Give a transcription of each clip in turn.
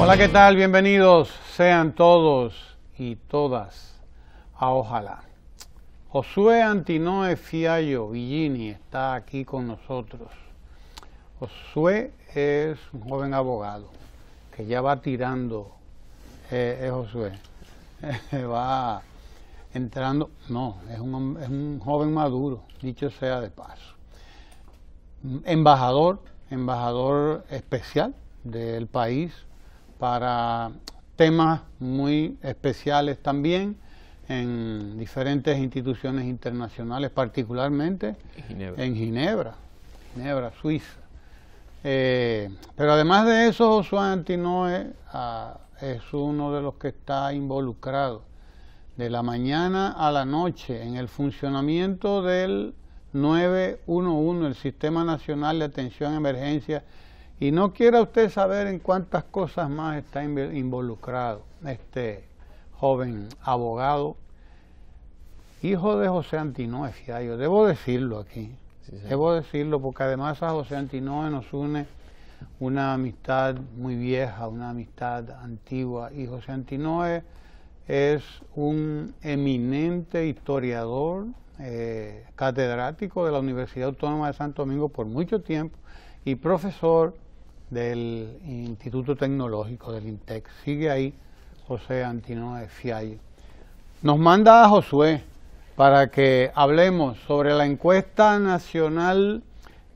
Hola, ¿qué tal? Bienvenidos sean todos y todas a Ojalá. Josué Antinoe Fiallo Villini está aquí con nosotros. Josué es un joven abogado que ya va tirando, Josué, va entrando, no, es un joven maduro, dicho sea de paso. Embajador especial del país para temas muy especiales también en diferentes instituciones internacionales, particularmente en Ginebra, Suiza. Pero además de eso, Josué Antinoe es uno de los que está involucrado de la mañana a la noche en el funcionamiento del 911, el Sistema Nacional de Atención a Emergencia, y no quiera usted saber en cuántas cosas más está involucrado este joven abogado, hijo de José Antinoe Fiallo. Debo decirlo aquí, sí, debo decirlo porque además a José Antinoe nos une una amistad muy vieja, una amistad antigua, y José Antinoe es un eminente historiador, catedrático de la Universidad Autónoma de Santo Domingo por mucho tiempo y profesor del Instituto Tecnológico del INTEC. Sigue ahí José Antinoe Fiallo. Nos manda a Josué para que hablemos sobre la encuesta nacional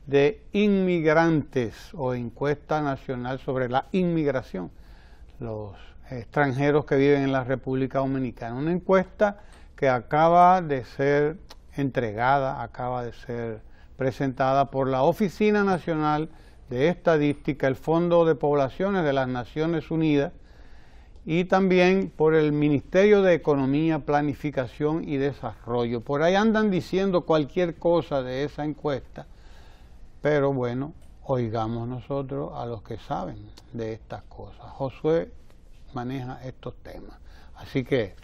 de inmigrantes o encuesta nacional sobre la inmigración, los extranjeros que viven en la República Dominicana. Una encuesta que acaba de ser entregada, acaba de ser presentada por la Oficina Nacional de Estadística, el Fondo de Poblaciones de las Naciones Unidas y también por el Ministerio de Economía, Planificación y Desarrollo. Por ahí andan diciendo cualquier cosa de esa encuesta, pero bueno, oigamos nosotros a los que saben de estas cosas. Josué maneja estos temas. Así que,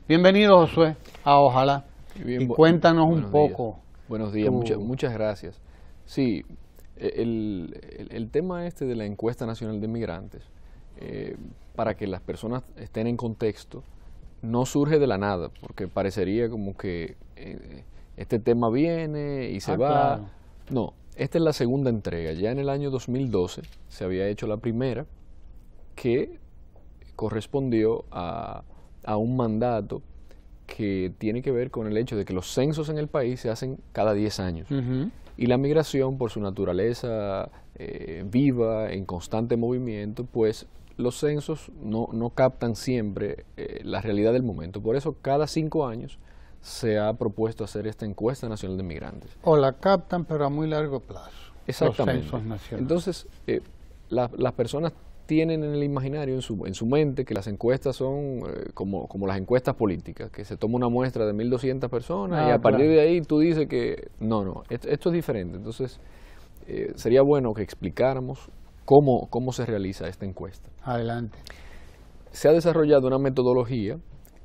bienvenido Josué a Ojalá. Bien, y cuéntanos un poco. Días. Buenos días, muchas gracias. Sí, el tema este de la encuesta nacional de inmigrantes, para que las personas estén en contexto, no surge de la nada, porque parecería como que este tema viene y se va. Claro. No, esta es la segunda entrega. Ya en el año 2012 se había hecho la primera, que correspondió a un mandato que tiene que ver con el hecho de que los censos en el país se hacen cada 10 años. Y la migración, por su naturaleza viva, en constante movimiento, pues los censos no captan siempre la realidad del momento. Por eso cada 5 años se ha propuesto hacer esta encuesta nacional de migrantes. O la captan, pero a muy largo plazo. Exactamente. Los censos nacionales. Entonces, las personas tienen en el imaginario, en su mente, que las encuestas son como las encuestas políticas, que se toma una muestra de 1.200 personas y a partir de ahí tú dices que no, esto es diferente. Entonces, sería bueno que explicáramos cómo se realiza esta encuesta. Adelante. Se ha desarrollado una metodología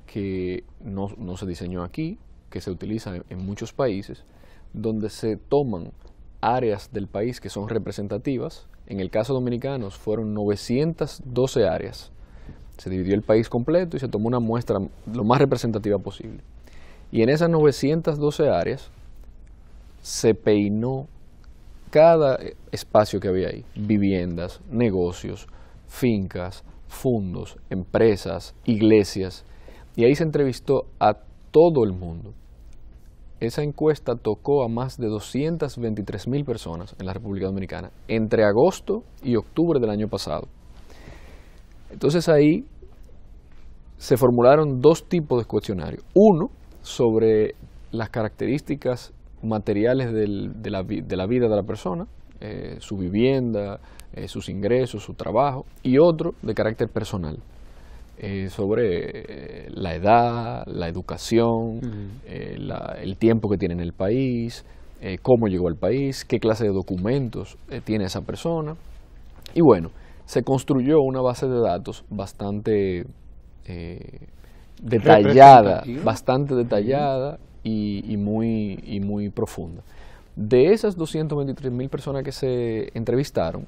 que no se diseñó aquí, que se utiliza en muchos países, donde se toman áreas del país que son representativas. En el caso dominicano fueron 912 áreas. Se dividió el país completo y se tomó una muestra lo más representativa posible. Y en esas 912 áreas se peinó cada espacio que había ahí. Viviendas, negocios, fincas, fondos, empresas, iglesias. Y ahí se entrevistó a todo el mundo. Esa encuesta tocó a más de 223.000 personas en la República Dominicana entre agosto y octubre del año pasado. Entonces ahí se formularon dos tipos de cuestionarios. Uno sobre las características materiales de la vida de la persona, su vivienda, sus ingresos, su trabajo, y otro de carácter personal. Sobre la edad, la educación, el tiempo que tiene en el país, cómo llegó al país, qué clase de documentos tiene esa persona. Y bueno, se construyó una base de datos bastante detallada, y muy profunda. De esas 223.000 personas que se entrevistaron,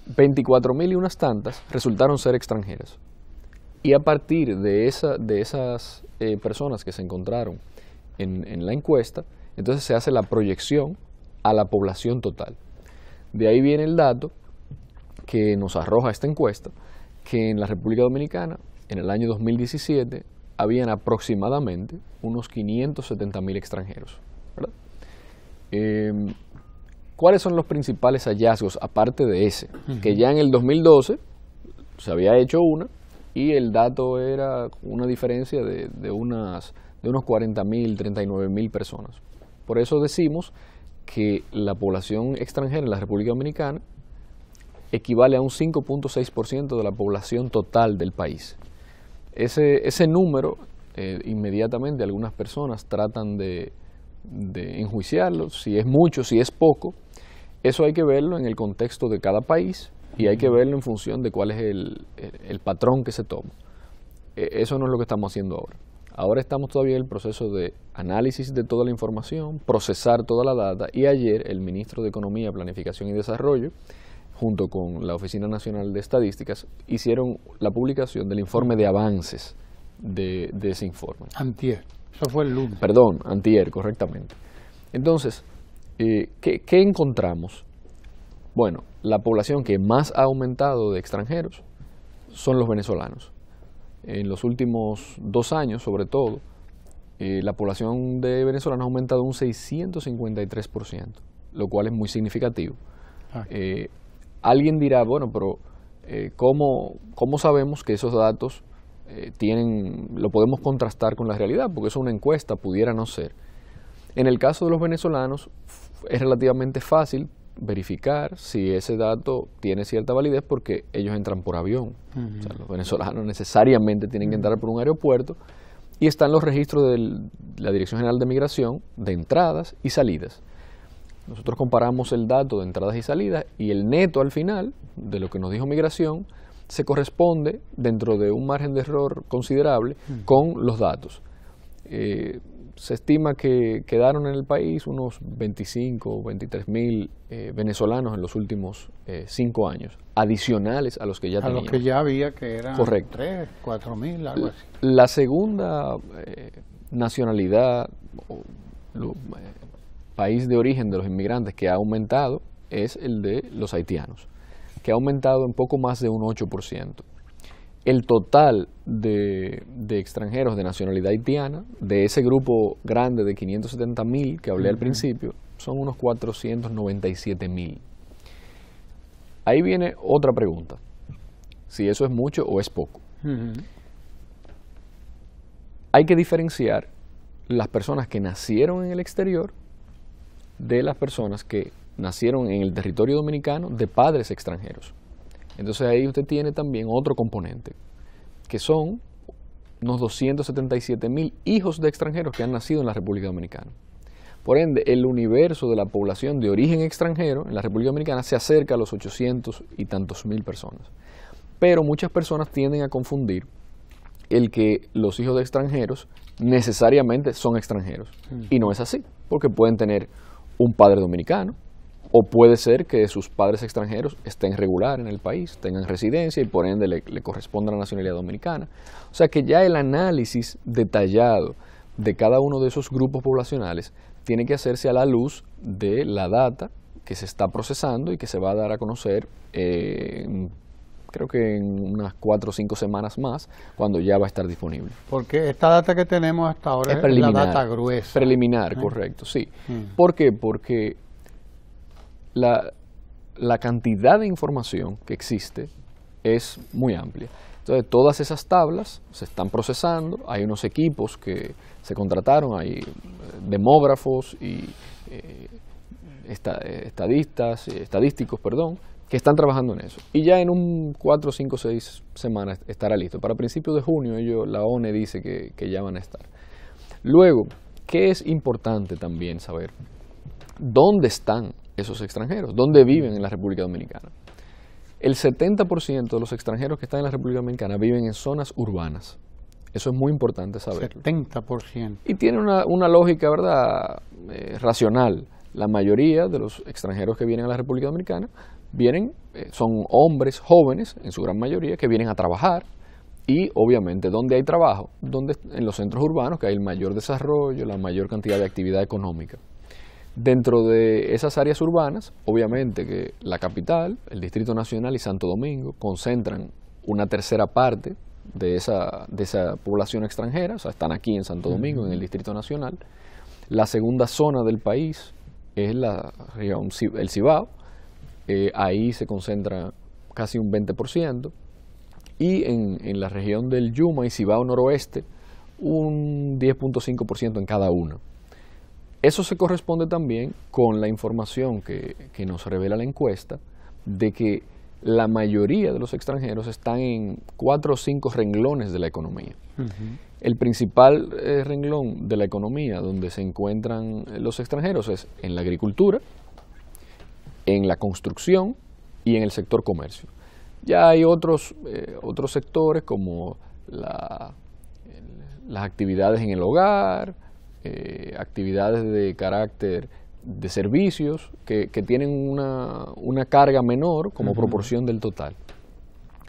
24.000 y unas tantas resultaron ser extranjeras. Y a partir de esas personas que se encontraron en la encuesta, entonces se hace la proyección a la población total. De ahí viene el dato que nos arroja esta encuesta, que en la República Dominicana, en el año 2017, habían aproximadamente unos 570.000 extranjeros, ¿verdad? ¿Cuáles son los principales hallazgos, aparte de ese? Que ya en el 2012 se había hecho una, y el dato era una diferencia de unos 40.000, 39.000 personas. Por eso decimos que la población extranjera en la República Dominicana equivale a un 5.6% de la población total del país. Ese número, inmediatamente algunas personas tratan de enjuiciarlo, si es mucho, si es poco. Eso hay que verlo en el contexto de cada país y hay que verlo en función de cuál es el patrón que se toma. Eso no es lo que estamos haciendo ahora. Ahora estamos todavía en el proceso de análisis de toda la información, procesar toda la data, y ayer el ministro de Economía, Planificación y Desarrollo, junto con la Oficina Nacional de Estadísticas, hicieron la publicación del informe de avances de ese informe. Antier, eso fue el lunes. Perdón, antier, correctamente. Entonces, ¿qué encontramos? Bueno, la población que más ha aumentado de extranjeros son los venezolanos. En los últimos 2 años, sobre todo, la población de venezolanos ha aumentado un 653%, lo cual es muy significativo. Alguien dirá, bueno, pero ¿cómo sabemos que esos datos lo podemos contrastar con la realidad? Porque eso es una encuesta, pudiera no ser. En el caso de los venezolanos es relativamente fácil verificar si ese dato tiene cierta validez porque ellos entran por avión. O sea, los venezolanos necesariamente tienen que entrar por un aeropuerto y están los registros de la Dirección General de Migración de entradas y salidas. Nosotros comparamos el dato de entradas y salidas y el neto al final de lo que nos dijo Migración se corresponde dentro de un margen de error considerable con los datos. Se estima que quedaron en el país unos 25 o 23.000 venezolanos en los últimos 5 años, adicionales a los que ya teníamos. A los que ya había, que eran correcto. 3, 4.000, algo así. La segunda nacionalidad, país de origen de los inmigrantes que ha aumentado es el de los haitianos, que ha aumentado en poco más de un 8%. El total de extranjeros de nacionalidad haitiana, de ese grupo grande de 570.000 que hablé al principio, son unos 497.000. Ahí viene otra pregunta, si eso es mucho o es poco. Hay que diferenciar las personas que nacieron en el exterior de las personas que nacieron en el territorio dominicano de padres extranjeros. Entonces ahí usted tiene también otro componente, que son unos 277.000 hijos de extranjeros que han nacido en la República Dominicana. Por ende, el universo de la población de origen extranjero en la República Dominicana se acerca a los 800 y tantos mil personas. Pero muchas personas tienden a confundir el que los hijos de extranjeros necesariamente son extranjeros. Y no es así, porque pueden tener un padre dominicano, o puede ser que sus padres extranjeros estén regular en el país, tengan residencia y por ende le corresponda la nacionalidad dominicana. O sea que ya el análisis detallado de cada uno de esos grupos poblacionales tiene que hacerse a la luz de la data que se está procesando y que se va a dar a conocer, creo que en unas 4 o 5 semanas más, cuando ya va a estar disponible. Porque esta data que tenemos hasta ahora es la data gruesa. Preliminar, correcto, sí. ¿Por qué? Porque la cantidad de información que existe es muy amplia. Entonces, todas esas tablas se están procesando, hay unos equipos que se contrataron, hay demógrafos y estadísticos, que están trabajando en eso. Y ya en un 4, 5, 6 semanas estará listo. Para principios de junio, la ONE dice que ya van a estar. Luego, ¿qué es importante también saber? ¿Dónde están esos extranjeros? ¿Dónde viven en la República Dominicana? El 70% de los extranjeros que están en la República Dominicana viven en zonas urbanas. Eso es muy importante saberlo. 70%. Y tiene una lógica, ¿verdad?, racional. La mayoría de los extranjeros que vienen a la República Dominicana vienen, son hombres jóvenes, en su gran mayoría, que vienen a trabajar. Y obviamente, ¿dónde hay trabajo? En los centros urbanos, que hay el mayor desarrollo, la mayor cantidad de actividad económica. Dentro de esas áreas urbanas, obviamente que la capital, el Distrito Nacional y Santo Domingo concentran una tercera parte de esa población extranjera, o sea, están aquí en Santo Domingo, en el Distrito Nacional. La segunda zona del país es la región, el Cibao, ahí se concentra casi un 20%, y en la región del Yuma y Cibao Noroeste, un 10.5% en cada uno. Eso se corresponde también con la información que nos revela la encuesta, de que la mayoría de los extranjeros están en 4 o 5 renglones de la economía. El principal renglón de la economía donde se encuentran los extranjeros es en la agricultura, en la construcción y en el sector comercio. Ya hay otros sectores como las actividades en el hogar, actividades de carácter de servicios que tienen una carga menor como proporción del total.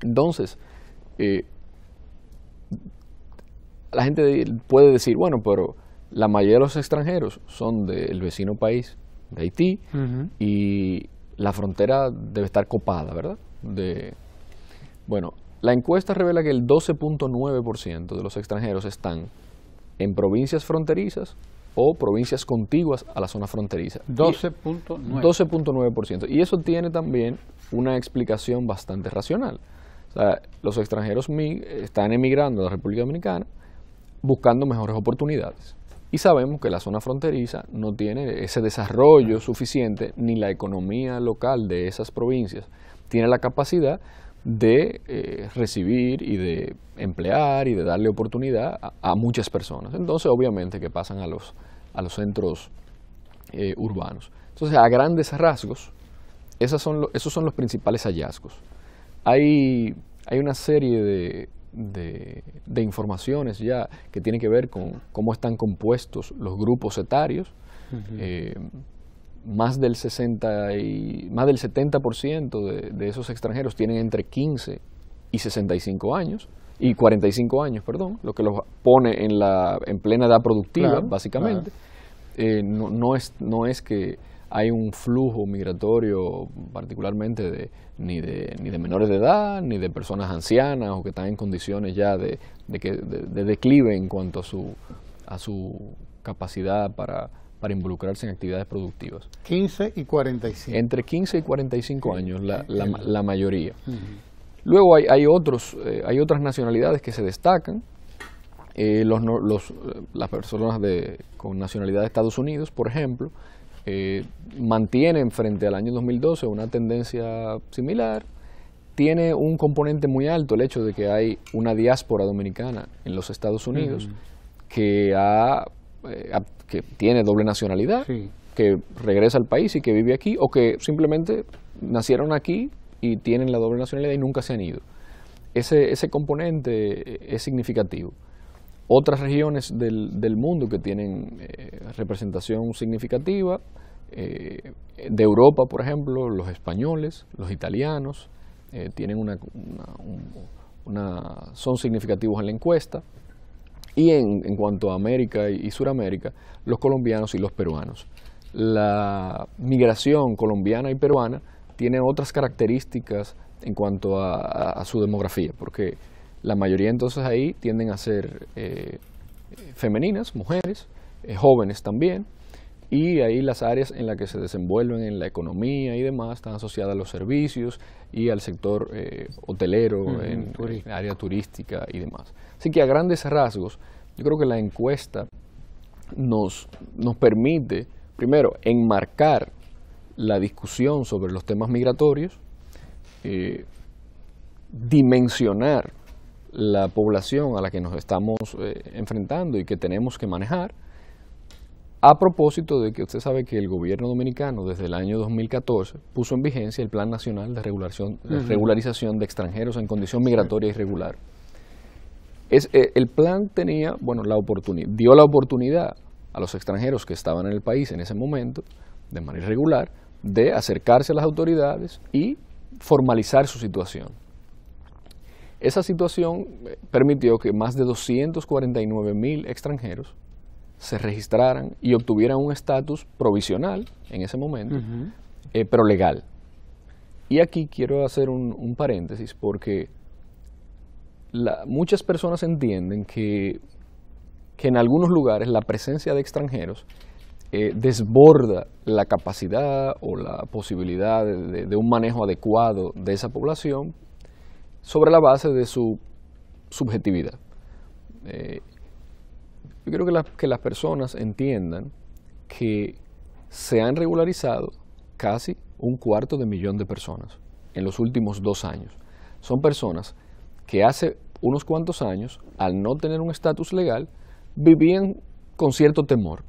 Entonces, la gente puede decir, bueno, pero la mayoría de los extranjeros son del vecino país, de Haití, y la frontera debe estar copada, ¿verdad? Bueno, la encuesta revela que el 12.9% de los extranjeros están en provincias fronterizas o provincias contiguas a la zona fronteriza. 12.9%. 12.9%. Y eso tiene también una explicación bastante racional. O sea, los extranjeros están emigrando a la República Dominicana buscando mejores oportunidades. Y sabemos que la zona fronteriza no tiene ese desarrollo suficiente, ni la economía local de esas provincias tiene la capacidad de recibir y de emplear y de darle oportunidad a muchas personas. Entonces, obviamente, que pasan a los centros urbanos. Entonces, a grandes rasgos, esos son los principales hallazgos. Hay una serie de informaciones ya que tienen que ver con cómo están compuestos los grupos etarios. Más del 70% de esos extranjeros tienen entre 15 y 65 años, y 45 años, perdón, lo que los pone en plena edad productiva, claro, básicamente. Claro. No es que hay un flujo migratorio particularmente ni de menores de edad, ni de personas ancianas o que están en condiciones ya de declive en cuanto a su capacidad para involucrarse en actividades productivas. 15 y 45. Entre 15 y 45 años, la mayoría. Luego hay otras nacionalidades que se destacan. Las personas con nacionalidad de Estados Unidos, por ejemplo, mantienen frente al año 2012 una tendencia similar. Tiene un componente muy alto el hecho de que hay una diáspora dominicana en los Estados Unidos que tiene doble nacionalidad, que regresa al país y que vive aquí, o que simplemente nacieron aquí y tienen la doble nacionalidad y nunca se han ido. Ese componente es significativo. Otras regiones del mundo que tienen representación significativa, de Europa, por ejemplo, los españoles, los italianos, tienen son significativos en la encuesta. Y en cuanto a América y Suramérica, los colombianos y los peruanos. La migración colombiana y peruana tiene otras características en cuanto a su demografía, porque la mayoría entonces ahí tienden a ser femeninas, mujeres, jóvenes también, y ahí las áreas en las que se desenvuelven en la economía y demás están asociadas a los servicios y al sector hotelero, en área turística y demás. Así que a grandes rasgos, yo creo que la encuesta nos permite, primero, enmarcar la discusión sobre los temas migratorios, dimensionar la población a la que nos estamos enfrentando y que tenemos que manejar, a propósito de que usted sabe que el gobierno dominicano desde el año 2014 puso en vigencia el Plan Nacional de Regularización de Extranjeros en Condición Migratoria Irregular. El plan tenía, dio la oportunidad a los extranjeros que estaban en el país en ese momento, de manera irregular, de acercarse a las autoridades y formalizar su situación. Esa situación permitió que más de 249.000 extranjeros se registraran y obtuvieran un estatus provisional en ese momento, pero legal. Y aquí quiero hacer un paréntesis porque muchas personas entienden que en algunos lugares la presencia de extranjeros desborda la capacidad o la posibilidad de un manejo adecuado de esa población sobre la base de su subjetividad. Yo creo que las personas entiendan que se han regularizado casi 250.000 de personas en los últimos 2 años. Son personas que hace unos cuantos años, al no tener un estatus legal, vivían con cierto temor,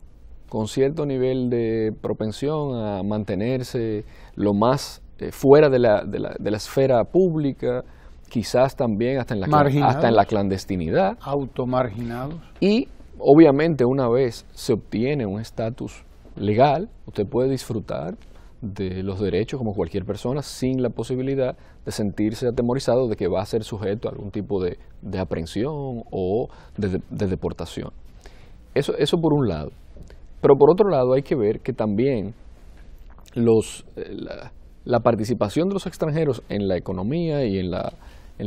con cierto nivel de propensión a mantenerse lo más fuera de la esfera pública, quizás también hasta en la clandestinidad. Automarginados. Y obviamente una vez se obtiene un estatus legal, usted puede disfrutar de los derechos como cualquier persona sin la posibilidad de sentirse atemorizado de que va a ser sujeto a algún tipo de aprehensión o de deportación. Eso por un lado. Pero por otro lado hay que ver que también la participación de los extranjeros en la economía y en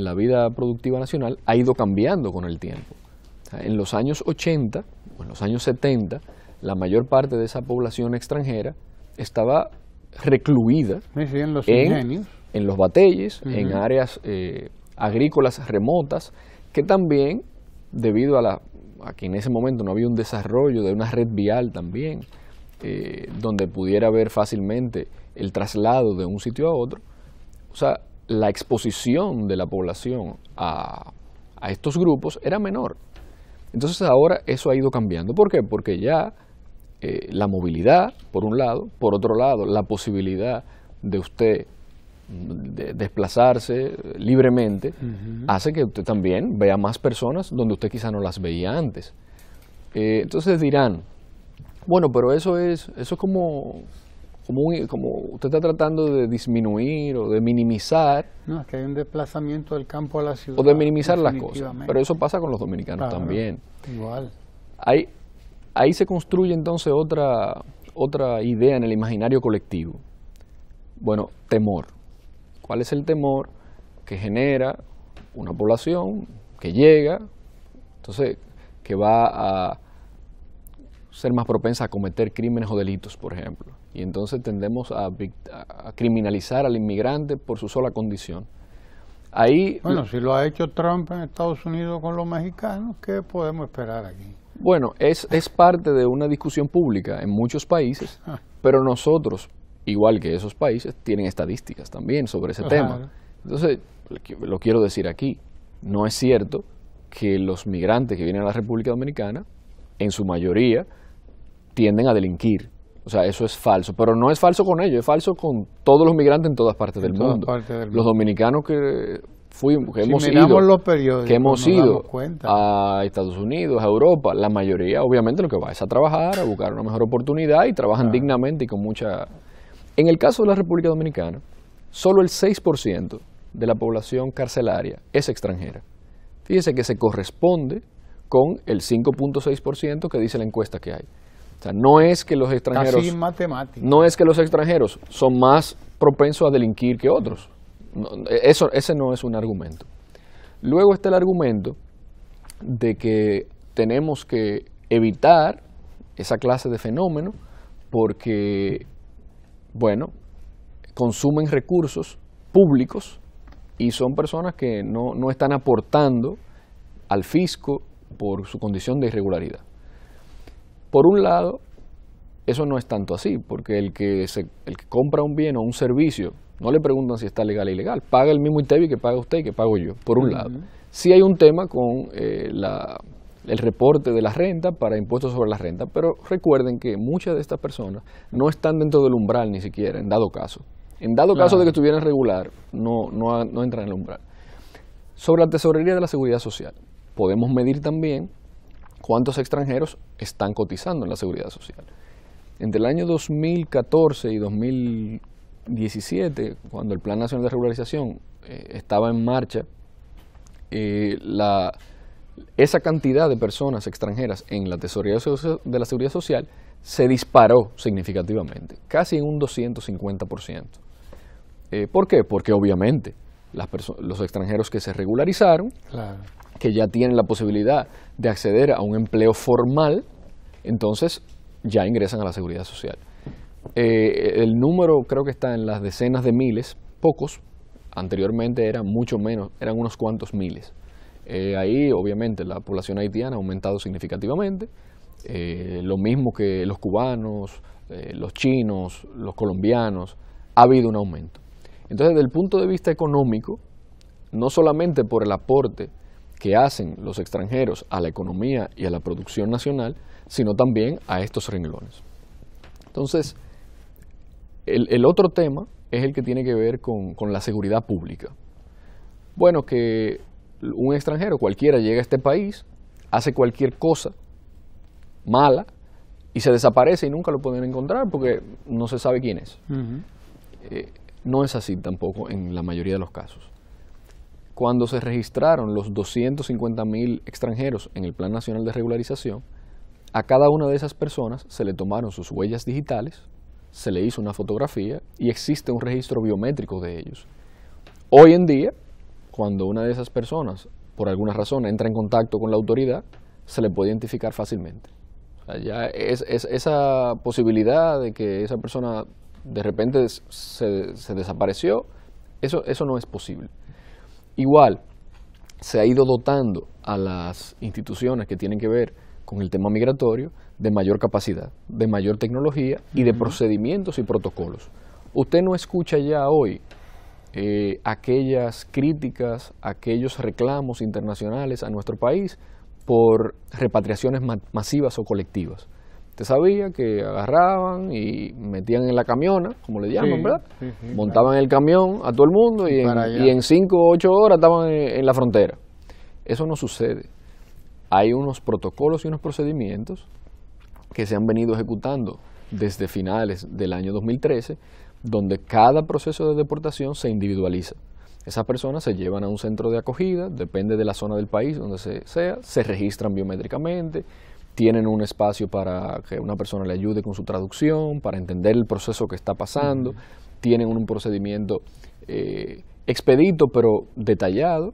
la vida productiva nacional ha ido cambiando con el tiempo. O sea, en los años 80 o en los años 70, la mayor parte de esa población extranjera estaba recluida en los bateyes, en áreas agrícolas remotas, que también, debido a que en ese momento no había un desarrollo de una red vial también, donde pudiera haber fácilmente el traslado de un sitio a otro, o sea, la exposición de la población a estos grupos era menor. Entonces ahora eso ha ido cambiando. ¿Por qué? Porque ya la movilidad, por un lado, por otro lado, la posibilidad de usted desplazarse libremente, hace que usted también vea más personas donde usted quizá no las veía antes. Entonces dirán, bueno, pero eso es como usted está tratando de disminuir o de minimizar. No, es que hay un desplazamiento del campo a la ciudad. O de minimizar las cosas. Pero eso pasa con los dominicanos también. Igual. Ahí se construye entonces otra idea en el imaginario colectivo. Bueno, temor. ¿Cuál es el temor que genera una población que llega, entonces, que va a ser más propensa a cometer crímenes o delitos, por ejemplo? Y entonces tendemos a criminalizar al inmigrante por su sola condición. Bueno, si lo ha hecho Trump en Estados Unidos con los mexicanos, ¿qué podemos esperar aquí? Bueno, es parte de una discusión pública en muchos países, pero nosotros, igual que esos países, tienen estadísticas también sobre ese tema. Entonces, lo quiero decir aquí, no es cierto que los migrantes que vienen a la República Dominicana, en su mayoría, tienden a delinquir. O sea, eso es falso, pero no es falso con ellos, es falso con todos los migrantes en todas partes del mundo. Los dominicanos que hemos ido a Estados Unidos, a Europa, la mayoría obviamente lo que va es a trabajar, a buscar una mejor oportunidad y trabajan dignamente y con mucha... En el caso de la República Dominicana, solo el 6% de la población carcelaria es extranjera. Fíjese que se corresponde con el 5.6% que dice la encuesta que hay. O sea, no es que los extranjeros... Casi matemático. No es que los extranjeros son más propensos a delinquir que otros. No, ese no es un argumento. Luego está el argumento de que tenemos que evitar esa clase de fenómeno porque, bueno, consumen recursos públicos y son personas que no están aportando al fisco por su condición de irregularidad. Por un lado, eso no es tanto así, porque el que compra un bien o un servicio, no le preguntan si está legal o ilegal, paga el mismo ITEVI que paga usted y que pago yo, por un lado. Sí hay un tema con el reporte de la renta para impuestos sobre la renta, pero recuerden que muchas de estas personas no están dentro del umbral ni siquiera, en dado caso. En dado caso de que estuvieran regular, no entran en el umbral. Sobre la tesorería de la Seguridad Social, podemos medir también cuántos extranjeros están cotizando en la Seguridad Social. Entre el año 2014 y 2017, cuando el Plan Nacional de Regularización estaba en marcha, esa cantidad de personas extranjeras en la Tesorería de la Seguridad Social se disparó significativamente, casi en un 250%. ¿Por qué? Porque obviamente los extranjeros que se regularizaron, Claro. que ya tienen la posibilidad de acceder a un empleo formal, entonces ya ingresan a la Seguridad Social. El número creo que está en las decenas de miles, pocos, anteriormente eran mucho menos, eran unos cuantos miles. Ahí obviamente la población haitiana ha aumentado significativamente, lo mismo que los cubanos, los chinos, los colombianos, ha habido un aumento. Entonces, desde el punto de vista económico, no solamente por el aporte que hacen los extranjeros a la economía y a la producción nacional, sino también a estos renglones. Entonces, el otro tema es el que tiene que ver con la seguridad pública. Bueno, que un extranjero cualquiera llega a este país, hace cualquier cosa mala y se desaparece y nunca lo pueden encontrar porque no se sabe quién es. No es así tampoco en la mayoría de los casos. Cuando se registraron los 250.000 extranjeros en el Plan Nacional de Regularización, a cada una de esas personas se le tomaron sus huellas digitales, se le hizo una fotografía y existe un registro biométrico de ellos. Hoy en día, cuando una de esas personas, por alguna razón, entra en contacto con la autoridad, se le puede identificar fácilmente. O sea, ya esa posibilidad de que esa persona de repente se desapareció, eso no es posible. Igual, se ha ido dotando a las instituciones que tienen que ver con el tema migratorio de mayor capacidad, de mayor tecnología y de procedimientos y protocolos. Usted no escucha ya hoy aquellas críticas, aquellos reclamos internacionales a nuestro país por repatriaciones masivas o colectivas. Usted sabía que agarraban y metían en la camiona, como le llaman, ¿verdad? Sí, Montaban el camión a todo el mundo y en 5 o 8 horas estaban en la frontera. Eso no sucede. Hay unos protocolos y unos procedimientos que se han venido ejecutando desde finales del año 2013, donde cada proceso de deportación se individualiza. Esas personas se llevan a un centro de acogida, depende de la zona del país donde se registran biométricamente, tienen un espacio para que una persona le ayude con su traducción, para entender el proceso que está pasando, tienen un procedimiento expedito pero detallado,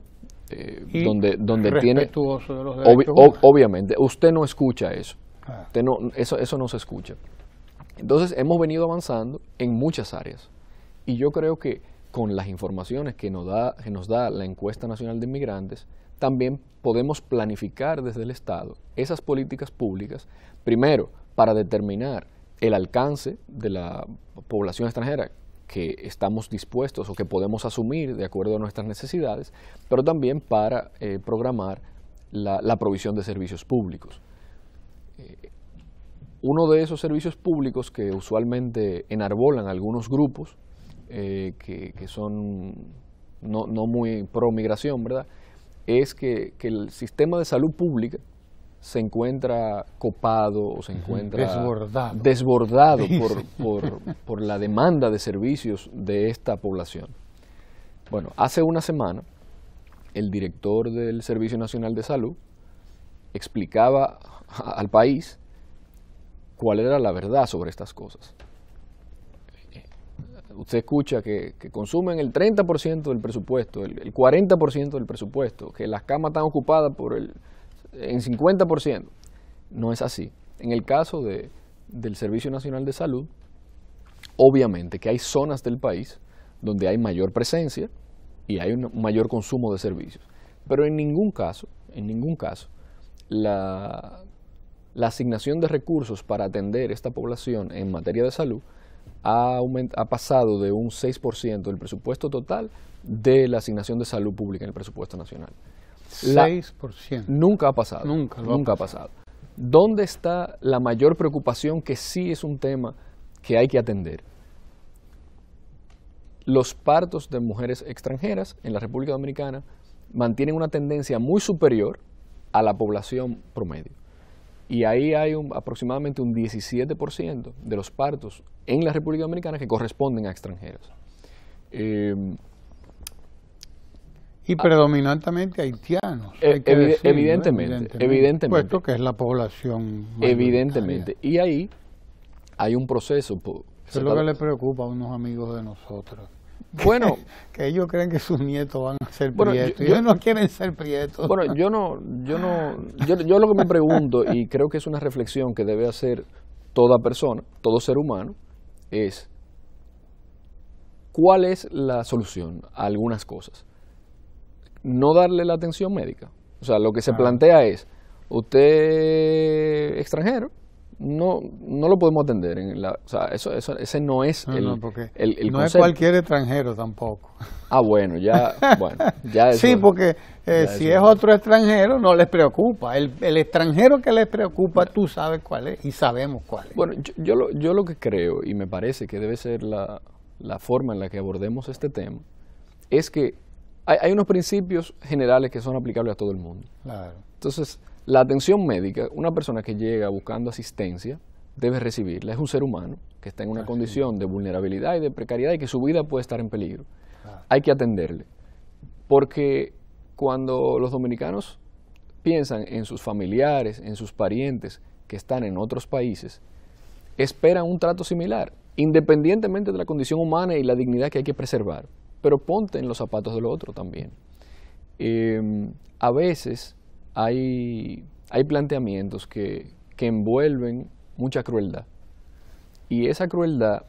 donde tiene respetuoso de los derechos humanos. obviamente, usted no escucha eso. Claro. Eso no se escucha. Entonces hemos venido avanzando en muchas áreas y yo creo que con las informaciones que nos da la Encuesta Nacional de Inmigrantes, también podemos planificar desde el Estado esas políticas públicas, primero para determinar el alcance de la población extranjera que estamos dispuestos o que podemos asumir de acuerdo a nuestras necesidades, pero también para programar la provisión de servicios públicos. Uno de esos servicios públicos que usualmente enarbolan algunos grupos que son no muy pro migración, ¿verdad?, es que el sistema de salud pública se encuentra copado o se encuentra desbordado por la demanda de servicios de esta población. Bueno, hace una semana el director del Servicio Nacional de Salud explicaba al país cuál era la verdad sobre estas cosas. Usted escucha que consumen el 30% del presupuesto, el 40% del presupuesto, que las camas están ocupadas en 50%. No es así. En el caso del Servicio Nacional de Salud, obviamente que hay zonas del país donde hay mayor presencia y hay un mayor consumo de servicios. Pero en ningún caso, la asignación de recursos para atender esta población en materia de salud ha pasado de un 6% del presupuesto total de la asignación de salud pública en el presupuesto nacional. 6%. Nunca ha pasado. Nunca ha pasado. ¿Dónde está la mayor preocupación que sí es un tema que hay que atender? Los partos de mujeres extranjeras en la República Dominicana mantienen una tendencia muy superior a la población promedio. Y ahí hay aproximadamente un 17% de los partos en la República Dominicana que corresponden a extranjeros. Y predominantemente haitianos. Evidentemente. Puesto que es la población Evidentemente. Y ahí hay un proceso. Eso es lo que le preocupa a unos amigos de nosotros. Bueno, que ellos creen que sus nietos van a ser prietos. Ellos no quieren ser prietos. Bueno, yo lo que me pregunto, y creo que es una reflexión que debe hacer toda persona, todo ser humano, es ¿cuál es la solución a algunas cosas? No darle la atención médica. O sea, lo que se plantea es, usted extranjero, no lo podemos atender. O sea, ese no es el no concepto. Es cualquier extranjero tampoco. Bueno, ya eso, sí, porque si es otro extranjero no les preocupa. El extranjero que les preocupa, tú sabes cuál es y sabemos cuál es. Bueno, yo lo que creo, y me parece que debe ser la forma en la que abordemos este tema, es que hay unos principios generales que son aplicables a todo el mundo. Claro. Entonces, la atención médica, una persona que llega buscando asistencia debe recibirla. Es un ser humano que está en una condición de vulnerabilidad y de precariedad y que su vida puede estar en peligro. Claro. Hay que atenderle. Porque cuando los dominicanos piensan en sus familiares, en sus parientes que están en otros países, esperan un trato similar, independientemente de la condición humana y la dignidad que hay que preservar. Pero ponte en los zapatos del otro también. A veces hay planteamientos que envuelven mucha crueldad. Y esa crueldad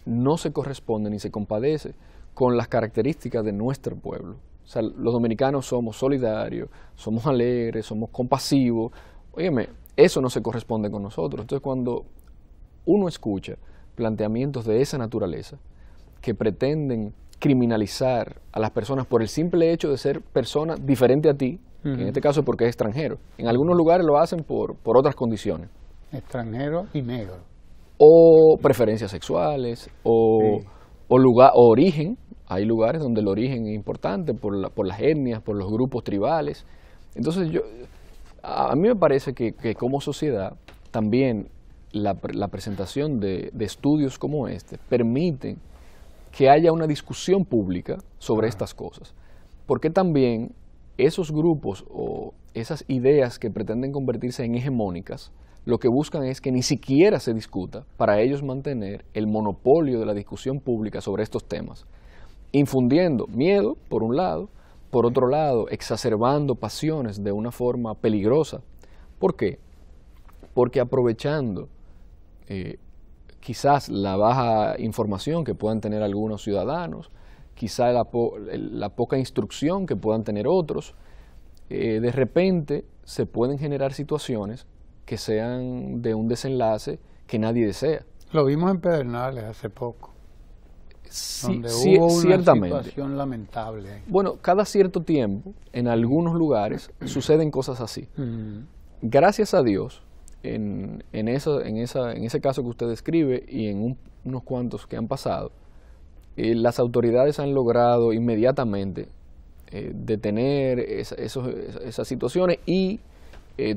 no se corresponde ni se compadece con las características de nuestro pueblo. O sea, los dominicanos somos solidarios, somos alegres, somos compasivos. Óyeme, eso no se corresponde con nosotros. Entonces, cuando uno escucha planteamientos de esa naturaleza que pretenden criminalizar a las personas por el simple hecho de ser personas diferentes a ti, en este caso porque es extranjero. En algunos lugares lo hacen por otras condiciones. Extranjero y negro. O preferencias sexuales, o origen. Hay lugares donde el origen es importante por las etnias, por los grupos tribales. Entonces, a mí me parece que como sociedad también la presentación de estudios como este permiten que haya una discusión pública sobre estas cosas. Porque también esos grupos o esas ideas que pretenden convertirse en hegemónicas, lo que buscan es que ni siquiera se discuta para ellos mantener el monopolio de la discusión pública sobre estos temas, infundiendo miedo, por un lado, por otro lado, exacerbando pasiones de una forma peligrosa. ¿Por qué? Porque aprovechando quizás la baja información que puedan tener algunos ciudadanos, quizás la poca instrucción que puedan tener otros, de repente se pueden generar situaciones que sean de un desenlace que nadie desea. Lo vimos en Pedernales hace poco, donde sí, hubo una ciertamente. Situación lamentable. Bueno, cada cierto tiempo, en algunos lugares, suceden cosas así. Gracias a Dios, en ese caso que usted describe y en unos cuantos que han pasado, las autoridades han logrado inmediatamente detener esas situaciones y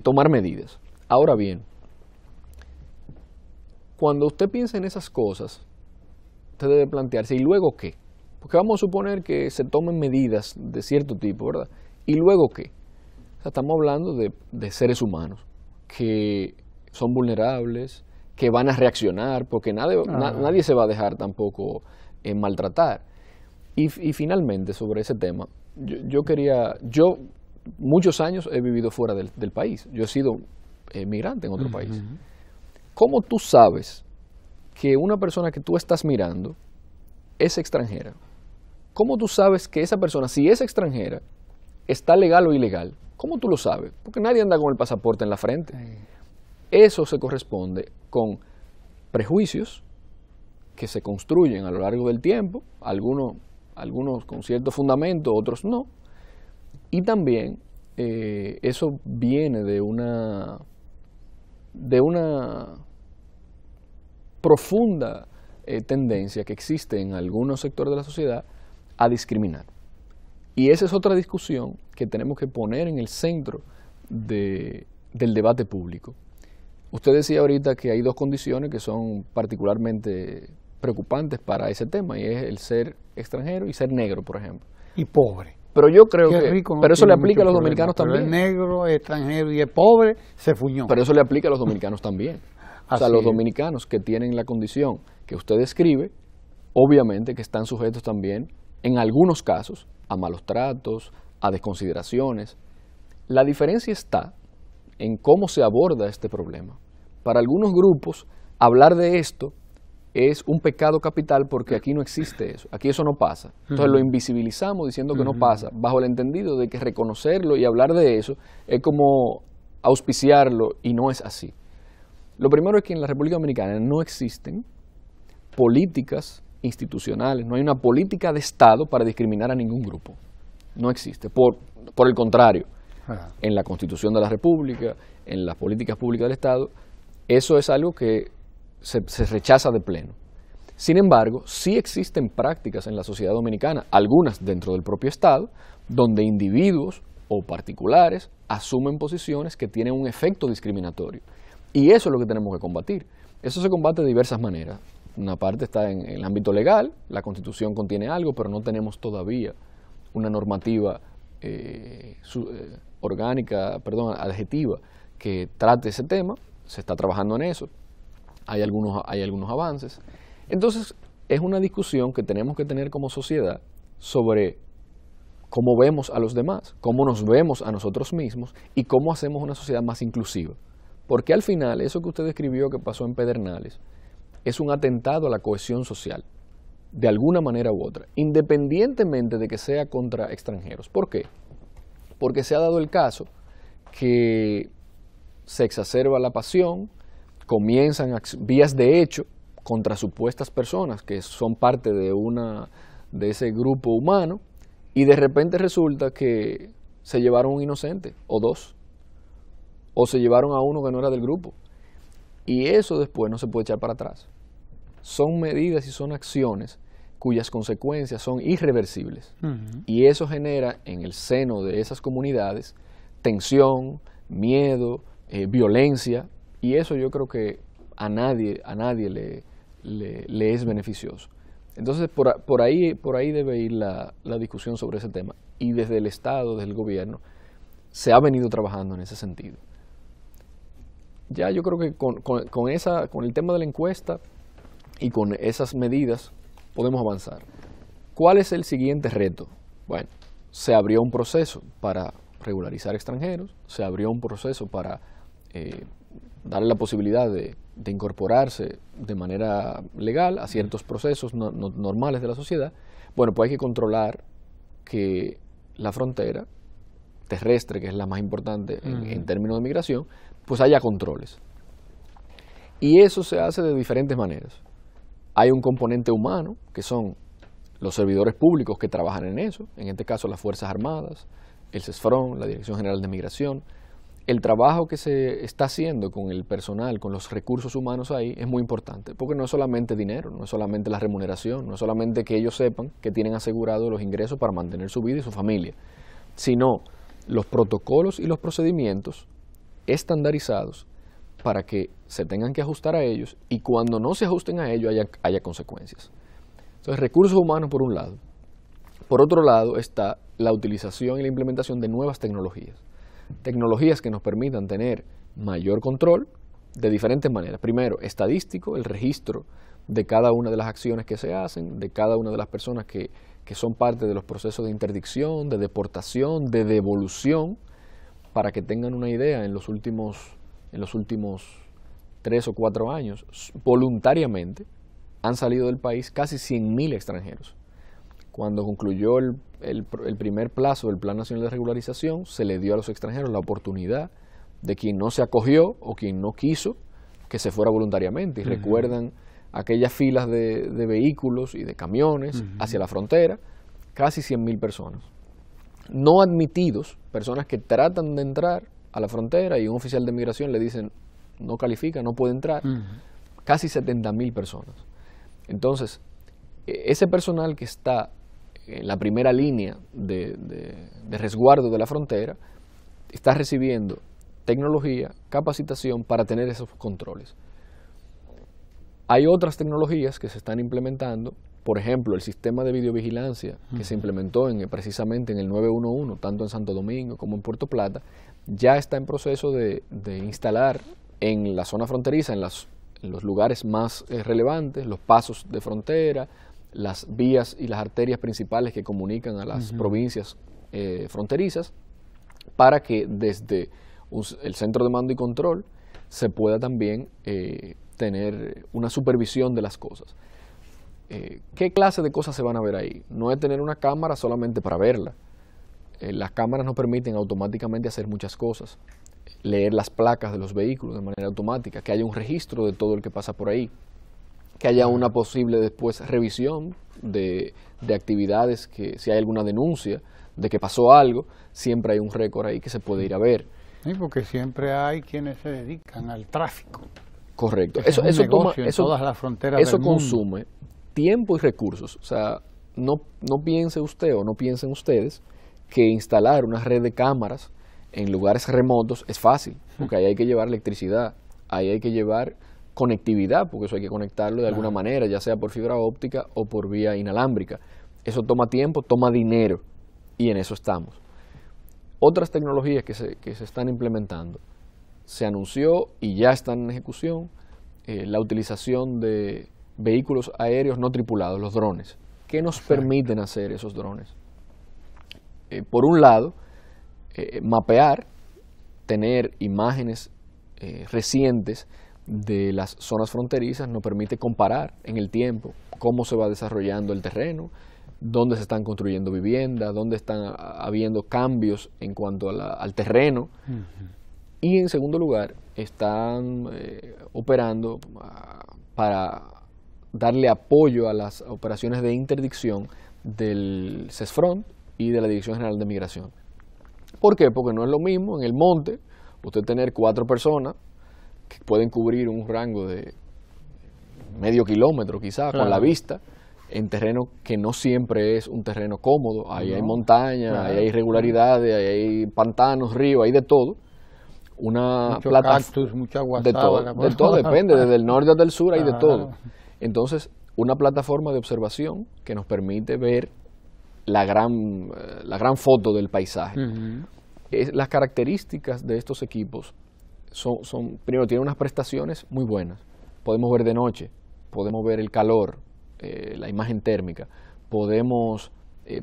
tomar medidas. Ahora bien, cuando usted piensa en esas cosas, usted debe plantearse, ¿y luego qué? Porque vamos a suponer que se tomen medidas de cierto tipo, ¿verdad? ¿Y luego qué? O sea, estamos hablando de seres humanos que son vulnerables, que van a reaccionar, porque nadie se va a dejar tampoco maltratar. Y finalmente, sobre ese tema, yo muchos años he vivido fuera del país. Yo he sido migrante en otro país. ¿Cómo tú sabes que una persona que tú estás mirando es extranjera? ¿Cómo tú sabes que esa persona, si es extranjera, está legal o ilegal? ¿Cómo tú lo sabes? Porque nadie anda con el pasaporte en la frente. Eso se corresponde con prejuicios que se construyen a lo largo del tiempo, algunos con cierto fundamento, otros no. Y también eso viene de una profunda tendencia que existe en algunos sectores de la sociedad a discriminar. Y esa es otra discusión que tenemos que poner en el centro del debate público. Usted decía ahorita que hay dos condiciones que son particularmente preocupantes para ese tema, y es el ser extranjero y ser negro, por ejemplo. Y pobre. Pero yo creo que que, rico no pero eso le tiene aplica a los mucho dominicanos problema, también. Pero el negro, es extranjero y es pobre, se fuñó. Pero eso le aplica a los dominicanos también. O sea, Así los es. dominicanos que tienen la condición que usted describe, obviamente que están sujetos también, en algunos casos, a malos tratos, a desconsideraciones. La diferencia está en cómo se aborda este problema. Para algunos grupos, hablar de esto es un pecado capital porque aquí no existe eso, aquí eso no pasa. Entonces lo invisibilizamos diciendo que no pasa, bajo el entendido de que reconocerlo y hablar de eso es como auspiciarlo, y no es así. Lo primero es que en la República Dominicana no existen políticas institucionales, no hay una política de Estado para discriminar a ningún grupo. No existe. Por el contrario, en la Constitución de la República, en las políticas públicas del Estado, eso es algo que se rechaza de pleno. Sin embargo, sí existen prácticas en la sociedad dominicana, algunas dentro del propio Estado, donde individuos o particulares asumen posiciones que tienen un efecto discriminatorio. Y eso es lo que tenemos que combatir. Eso se combate de diversas maneras. Una parte está en el ámbito legal, la Constitución contiene algo, pero no tenemos todavía una normativa adjetiva que trate ese tema. Se está trabajando en eso. Hay algunos avances. Entonces, es una discusión que tenemos que tener como sociedad sobre cómo vemos a los demás, cómo nos vemos a nosotros mismos y cómo hacemos una sociedad más inclusiva. Porque al final, eso que usted describió que pasó en Pedernales, es un atentado a la cohesión social, de alguna manera u otra, independientemente de que sea contra extranjeros. ¿Por qué? Porque se ha dado el caso que se exacerba la pasión, comienzan vías de hecho contra supuestas personas que son parte de ese grupo humano, y de repente resulta que se llevaron un inocente, o dos, o se llevaron a uno que no era del grupo. Y eso después no se puede echar para atrás. Son medidas y son acciones cuyas consecuencias son irreversibles. Y eso genera en el seno de esas comunidades tensión, miedo, violencia, y eso yo creo que a nadie le es beneficioso. Entonces por ahí debe ir la discusión sobre ese tema, y desde el Estado, desde el gobierno, se ha venido trabajando en ese sentido. Ya yo creo que con el tema de la encuesta y con esas medidas podemos avanzar. ¿Cuál es el siguiente reto? Bueno, se abrió un proceso para regularizar extranjeros, se abrió un proceso para darle la posibilidad de incorporarse de manera legal a ciertos procesos normales de la sociedad. Bueno, pues hay que controlar que la frontera terrestre, que es la más importante en términos de migración, pues haya controles. Y eso se hace de diferentes maneras. Hay un componente humano, que son los servidores públicos que trabajan en eso, en este caso las Fuerzas Armadas, el CESFRON, la Dirección General de Migración. El trabajo que se está haciendo con el personal, con los recursos humanos ahí, es muy importante, porque no es solamente dinero, no es solamente la remuneración, no es solamente que ellos sepan que tienen asegurados los ingresos para mantener su vida y su familia, sino los protocolos y los procedimientos estandarizados para que se tengan que ajustar a ellos, y cuando no se ajusten a ellos haya consecuencias. Entonces, recursos humanos por un lado. Por otro lado está la utilización y la implementación de nuevas tecnologías. Tecnologías que nos permitan tener mayor control de diferentes maneras. Primero, estadístico, el registro de cada una de las acciones que se hacen, de cada una de las personas que son parte de los procesos de interdicción, de deportación, de devolución, para que tengan una idea. En los últimos 3 o 4 años, voluntariamente, han salido del país casi 100.000 extranjeros. Cuando concluyó el primer plazo del Plan Nacional de Regularización, se le dio a los extranjeros la oportunidad de quien no se acogió o quien no quiso que se fuera voluntariamente. Y recuerdan aquellas filas de vehículos y de camiones hacia la frontera, casi 100.000 personas. No admitidos, personas que tratan de entrar a la frontera y un oficial de migración le dicen no califica, no puede entrar, casi 70.000 personas. Entonces, ese personal que está en la primera línea de resguardo de la frontera está recibiendo tecnología, capacitación para tener esos controles. Hay otras tecnologías que se están implementando, por ejemplo, el sistema de videovigilancia que se implementó precisamente en el 911, tanto en Santo Domingo como en Puerto Plata, ya está en proceso de instalar en la zona fronteriza, en los lugares más relevantes, los pasos de frontera, las vías y las arterias principales que comunican a las provincias fronterizas, para que desde el centro de mando y control se pueda también tener una supervisión de las cosas. ¿Qué clase de cosas se van a ver ahí? No es tener una cámara solamente para verla. Las cámaras nos permiten automáticamente hacer muchas cosas. Leer las placas de los vehículos de manera automática, que haya un registro de todo el que pasa por ahí, que haya una posible después revisión de actividades, que si hay alguna denuncia de que pasó algo, siempre hay un récord ahí que se puede ir a ver. Sí, porque siempre hay quienes se dedican al tráfico. Correcto. Eso todas las fronteras del mundo. Consume tiempo y recursos. O sea, no piense usted o no piensen ustedes que instalar una red de cámaras en lugares remotos es fácil, porque ahí hay que llevar electricidad, ahí hay que llevar conectividad, porque eso hay que conectarlo de alguna manera, ya sea por fibra óptica o por vía inalámbrica. Eso toma tiempo, toma dinero, y en eso estamos. Otras tecnologías que se están implementando, se anunció y ya están en ejecución, la utilización de vehículos aéreos no tripulados, los drones. ¿Qué nos permiten hacer esos drones? Por un lado, mapear, tener imágenes recientes de las zonas fronterizas nos permite comparar en el tiempo cómo se va desarrollando el terreno, dónde se están construyendo viviendas, dónde están habiendo cambios en cuanto al terreno. Y en segundo lugar, están operando para darle apoyo a las operaciones de interdicción del CESFRONT y de la Dirección General de Migración. ¿Por qué? Porque no es lo mismo en el monte usted tener 4 personas que pueden cubrir un rango de medio kilómetro quizás con la vista, en terreno que no siempre es un terreno cómodo. Ahí hay montañas, ahí hay irregularidades, ahí hay pantanos, ríos, hay de todo. Mucho cactus, mucha guasábana. De todo, depende, desde el norte hasta el sur hay de todo. Entonces, una plataforma de observación que nos permite ver la gran foto del paisaje. Las características de estos equipos primero, tienen unas prestaciones muy buenas. Podemos ver de noche, podemos ver el calor, la imagen térmica, podemos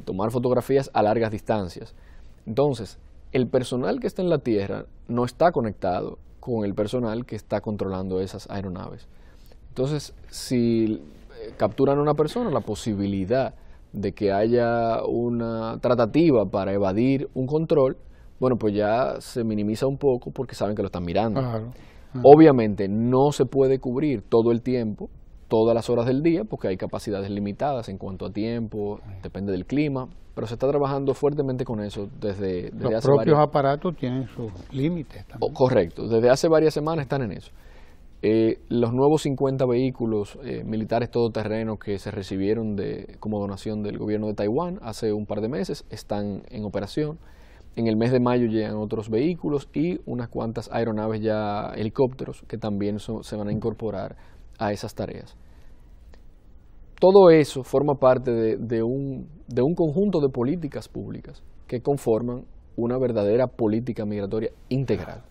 tomar fotografías a largas distancias. Entonces, el personal que está en la tierra no está conectado con el personal que está controlando esas aeronaves. Entonces, si capturan a una persona, la posibilidad de que haya una tratativa para evadir un control, bueno, pues ya se minimiza un poco porque saben que lo están mirando. Obviamente no se puede cubrir todo el tiempo, todas las horas del día, porque hay capacidades limitadas en cuanto a tiempo, depende del clima, pero se está trabajando fuertemente con eso desde los hace propios aparatos tienen sus límites también. Correcto, desde hace varias semanas están en eso. Los nuevos 50 vehículos militares todoterreno que se recibieron como donación del gobierno de Taiwán hace un par de meses están en operación. En el mes de mayo llegan otros vehículos y unas cuantas aeronaves ya helicópteros que también se van a incorporar a esas tareas. Todo eso forma parte de un conjunto de políticas públicas que conforman una verdadera política migratoria integral.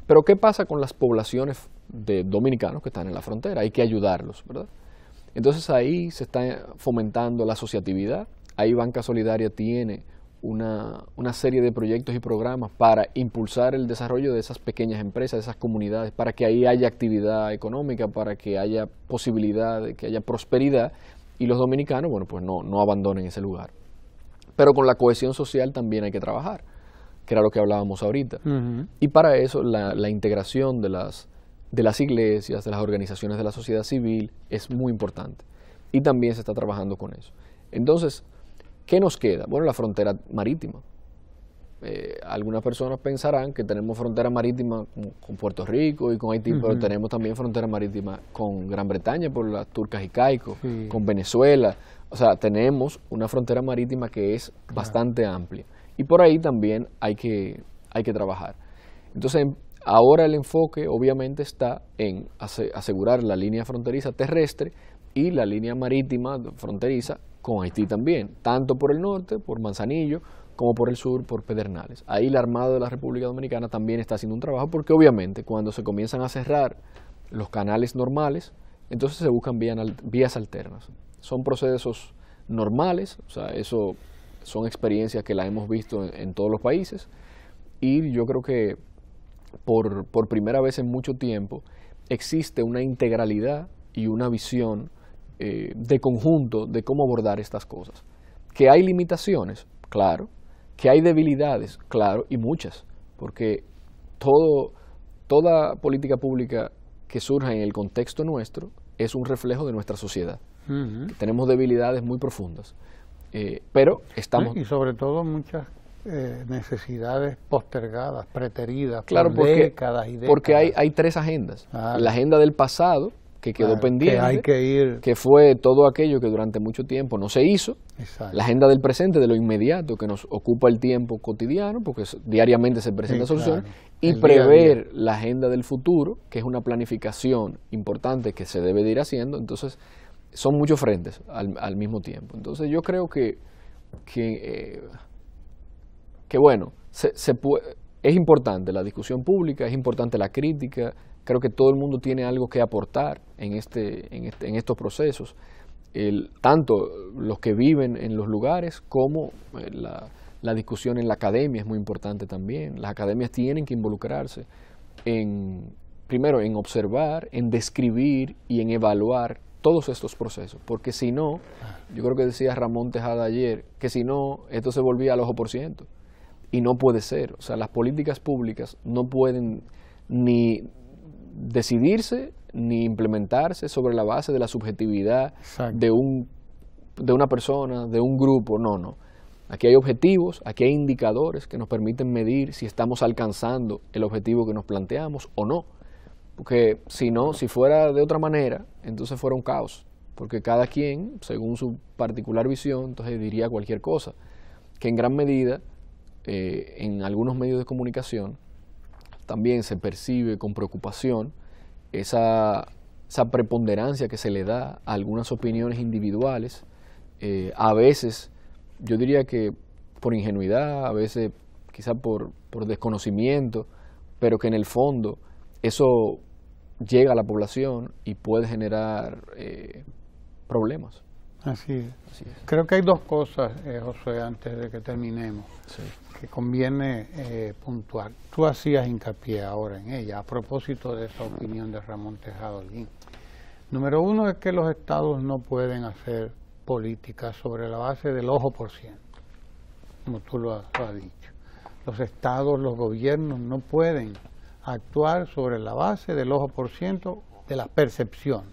Pero ¿qué pasa con las poblaciones de dominicanos que están en la frontera? Hay que ayudarlos, ¿verdad? Entonces ahí se está fomentando la asociatividad. Ahí Banca Solidaria tiene una serie de proyectos y programas para impulsar el desarrollo de esas pequeñas empresas, de esas comunidades, para que ahí haya actividad económica, para que haya posibilidad de que haya prosperidad y los dominicanos, bueno, pues no abandonen ese lugar. Pero con la cohesión social también hay que trabajar, que era lo que hablábamos ahorita. Y para eso la integración de las iglesias, de las organizaciones de la sociedad civil es muy importante. Y también se está trabajando con eso. Entonces, ¿qué nos queda? Bueno, la frontera marítima. Algunas personas pensarán que tenemos frontera marítima con Puerto Rico y con Haití, pero tenemos también frontera marítima con Gran Bretaña por las Turcas y Caicos, con Venezuela. O sea, tenemos una frontera marítima que es bastante amplia. Y por ahí también hay que trabajar. Entonces, Ahora el enfoque obviamente está en asegurar la línea fronteriza terrestre y la línea marítima fronteriza con Haití también, tanto por el norte, por Manzanillo, como por el sur, por Pedernales. Ahí la Armada de la República Dominicana también está haciendo un trabajo, porque obviamente cuando se comienzan a cerrar los canales normales, entonces se buscan vías alternas. Son procesos normales, o sea, eso son experiencias que la hemos visto en todos los países, y yo creo que por primera vez en mucho tiempo existe una integralidad y una visión de conjunto de cómo abordar estas cosas. Que hay limitaciones, claro, que hay debilidades, claro, y muchas, porque toda política pública que surja en el contexto nuestro es un reflejo de nuestra sociedad. Tenemos debilidades muy profundas, pero estamos... Y sobre todo muchas necesidades postergadas, preteridas, claro, por décadas y décadas. Porque hay tres agendas. La agenda del pasado, que quedó pendiente, que hay que ir, que fue todo aquello que durante mucho tiempo no se hizo. Exacto. La agenda del presente, de lo inmediato, que nos ocupa el tiempo cotidiano, porque diariamente se presenta soluciones, claro. Y prever la agenda del futuro, que es una planificación importante que se debe de ir haciendo. Entonces, son muchos frentes al mismo tiempo. Entonces, yo creo que bueno, es importante la discusión pública, es importante la crítica. Creo que todo el mundo tiene algo que aportar en estos procesos, tanto los que viven en los lugares como la discusión en la academia es muy importante también. Las academias tienen que involucrarse primero en observar, en describir y en evaluar todos estos procesos, porque si no, yo creo que decía Ramón Tejada ayer, que si no, esto se volvía al ojo por ciento, y no puede ser. O sea, las políticas públicas no pueden ni decidirse ni implementarse sobre la base de la subjetividad de una persona, de un grupo. No. Aquí hay objetivos, aquí hay indicadores que nos permiten medir si estamos alcanzando el objetivo que nos planteamos o no. Porque si no, si fuera de otra manera, entonces fuera un caos. Porque cada quien, según su particular visión, entonces diría cualquier cosa. Que en gran medida, en algunos medios de comunicación, también se percibe con preocupación esa preponderancia que se le da a algunas opiniones individuales, a veces, yo diría que por ingenuidad, a veces quizá por desconocimiento, pero que en el fondo eso llega a la población y puede generar problemas. Así es. Creo que hay dos cosas, José, antes de que terminemos, que conviene puntuar. Tú hacías hincapié ahora en ella, a propósito de esa opinión de Ramón Tejada Holguín. Número uno es que los estados no pueden hacer política sobre la base del ojo por ciento, como tú lo has dicho. Los estados, los gobiernos no pueden actuar sobre la base del ojo por ciento de la percepción.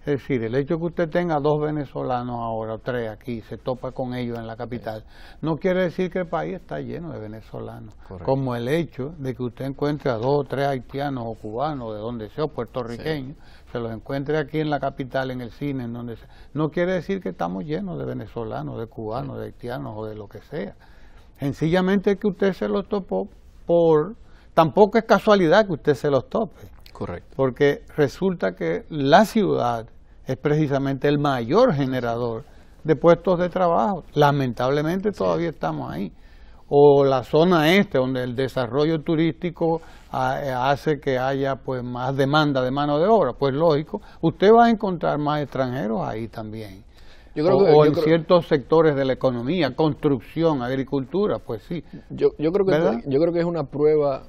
Es decir, el hecho que usted tenga 2 venezolanos ahora, o 3 aquí, se topa con ellos en la capital, no quiere decir que el país está lleno de venezolanos. Correcto. Como el hecho de que usted encuentre a 2 o 3 haitianos o cubanos, de donde sea, o puertorriqueños, se los encuentre aquí en la capital, en el cine, en donde sea. No quiere decir que estamos llenos de venezolanos, de cubanos, de haitianos o de lo que sea. Sencillamente que usted se los topó tampoco es casualidad que usted se los tope. Correcto. Porque resulta que la ciudad es precisamente el mayor generador de puestos de trabajo. Lamentablemente todavía estamos ahí. O la zona este, donde el desarrollo turístico hace que haya pues más demanda de mano de obra. Pues lógico, usted va a encontrar más extranjeros ahí también. En ciertos sectores de la economía, construcción, agricultura, pues sí. Yo creo que es una prueba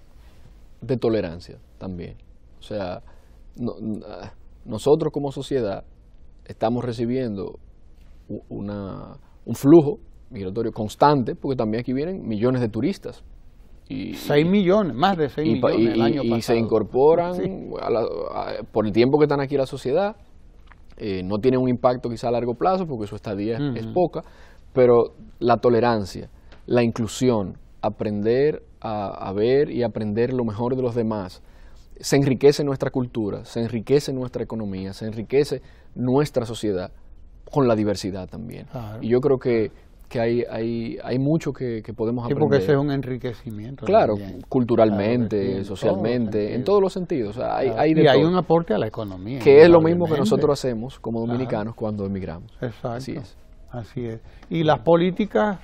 de tolerancia también. O sea, nosotros como sociedad estamos recibiendo un flujo migratorio constante, porque también aquí vienen millones de turistas. 6 millones, más de 6 millones el año pasado. Y se incorporan por el tiempo que están aquí en la sociedad. No tienen un impacto quizá a largo plazo, porque su estadía es poca, pero la tolerancia, la inclusión, aprender a ver y aprender lo mejor de los demás, se enriquece nuestra cultura, se enriquece nuestra economía, se enriquece nuestra sociedad con la diversidad también. Claro. Y yo creo que que hay mucho que podemos Sí, aprender. porque ese es un enriquecimiento. Claro, también. culturalmente, Claro que sí, socialmente, en todos los sentidos. O sea, hay de y hay todo. un aporte a la economía. Que es lo mismo que indudablemente. nosotros hacemos como dominicanos cuando emigramos. Exacto. Así es. Así es. Y las políticas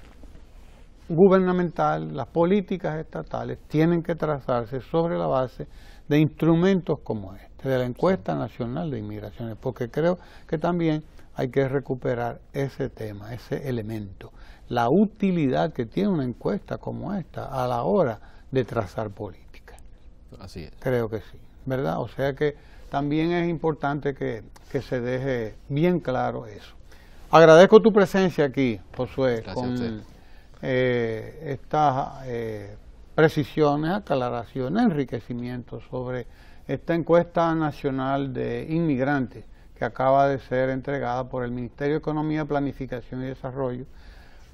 gubernamentales, las políticas estatales tienen que trazarse sobre la base de instrumentos como este, de la encuesta nacional de inmigraciones, porque creo que también hay que recuperar ese tema, ese elemento, la utilidad que tiene una encuesta como esta a la hora de trazar políticas. Así es. Creo que sí, ¿verdad? O sea que también es importante que se deje bien claro eso. Agradezco tu presencia aquí, Josué, Gracias con estas precisiones, aclaraciones, enriquecimientos sobre esta encuesta nacional de inmigrantes que acaba de ser entregada por el Ministerio de Economía, Planificación y Desarrollo,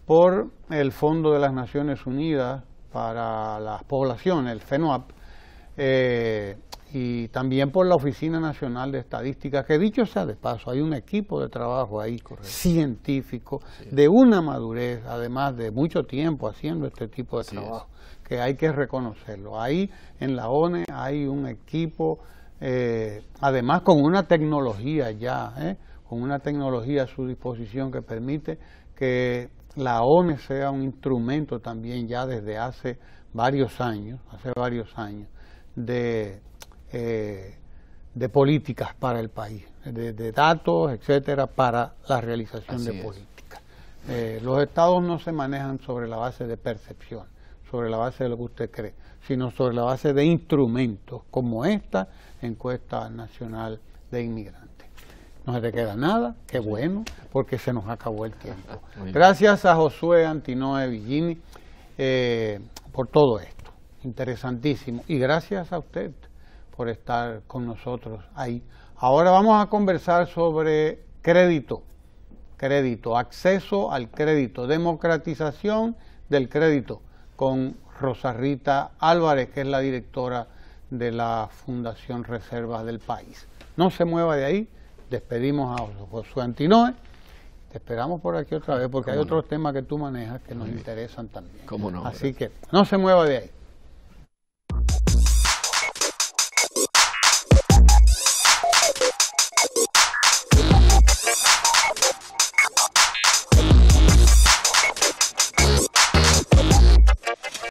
por el Fondo de las Naciones Unidas para las Poblaciones, el FENUAP, y también por la Oficina Nacional de Estadística, que dicho sea de paso, hay un equipo de trabajo ahí, científico, de una madurez, además de mucho tiempo haciendo este tipo de trabajo, que hay que reconocerlo. Ahí en la ONE hay un equipo, además con una tecnología ya, con una tecnología a su disposición que permite que la ONE sea un instrumento también ya desde hace varios años, de políticas para el país, de datos, etcétera, para la realización de políticas. Los estados no se manejan sobre la base de percepción, sobre la base de lo que usted cree, sino sobre la base de instrumentos como esta encuesta nacional de inmigrantes. No se te queda nada, qué bueno, porque se nos acabó el tiempo. Gracias a Josué Antinoe Villini por todo esto, interesantísimo, y gracias a usted por estar con nosotros ahí. Ahora vamos a conversar sobre crédito, acceso al crédito, democratización del crédito, con Rosa Rita Álvarez, que es la directora de la Fundación Reservas del País. No se mueva de ahí, despedimos a Josué Antinoe, te esperamos por aquí otra vez, porque hay otros temas que tú manejas que nos interesan también. ¿Cómo no? Así que no se mueva de ahí.